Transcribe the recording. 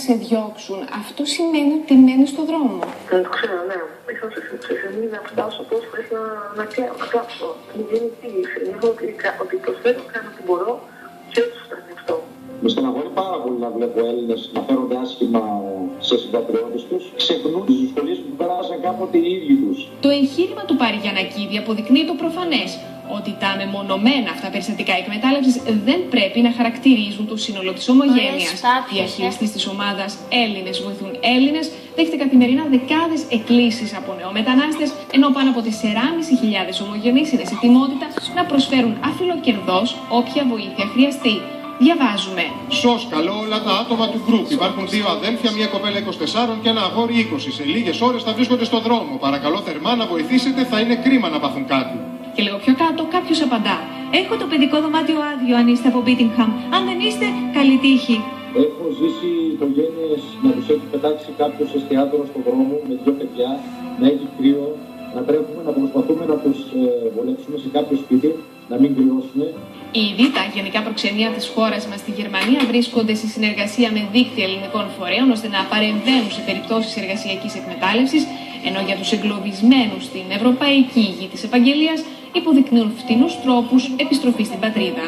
σε διώξουν, αυτό σημαίνει ότι μένεις στο δρόμο. Δεν το ξέρω, ναι. Ίσως μην να φτάσω τόσο χωρίς να κλάψω. Μου γίνει τύχη. Νιώθω ότι προσφέρω, κάνω ό,τι μπορώ και έτσι θα είναι αυτό. Με στεναχωρεί πάρα πολύ να βλέπω Έλληνες να φέρονται άσχημα σε συμπατριώτες τους. Ξεχνούν τις δυσκολίες που πέρασαν κάποτε οι ίδιοι τους. Το εγχείρημα του Παρηγιαννακίδη αποδεικνύει το προφανές, ότι τα μεμονωμένα αυτά περιστατικά εκμετάλλευσης δεν πρέπει να χαρακτηρίζουν το σύνολο της ομογένειας. Διαχειριστής της ομάδας Έλληνες βοηθούν Έλληνες δέχεται καθημερινά δεκάδες εκκλήσεις από νεομετανάστες, ενώ πάνω από 4.500 ομογενείς είναι σε ετοιμότητα να προσφέρουν αφιλοκερδώς όποια βοήθεια χρειαστεί. Διαβάζουμε. ΣΟΣ, καλώ όλα τα άτομα του γκρουπ. Υπάρχουν δύο αδέλφια, μια κοπέλα 24 και ένα αγόρι 20. Σε λίγες ώρες θα βρίσκονται στο δρόμο. Παρακαλώ θερμά να βοηθήσετε, θα είναι κρίμα να πάθουν κάτι. Και λίγο πιο κάτω κάποιος απαντά. Έχω το παιδικό δωμάτιο άδειο αν είστε από Μπίτιγχαμ. Αν δεν είστε, καλή τύχη. Έχω ζήσει οικογένειες να τους έχει πετάξει κάποιος εστιατόρο στον δρόμο με δύο παιδιά, να έχει κρύο, να τρέχουμε, να προσπαθούμε να τους βολέψουμε σε κάποιο σπίτι, να μην κρυώσουν. Ήδη τα γενικά προξενία της χώρας μας στη Γερμανία βρίσκονται σε συνεργασία με δίκτυα ελληνικών φορέων ώστε να παρεμβαίνουν σε περιπτώσεις εργασιακής εκμετάλλευσης, ενώ για τους εγκλωβισμένους στην ευρωπαϊκή γη της Ευαγγελίας υποδεικνύουν φτηνούς τρόπους επιστροφής στην πατρίδα.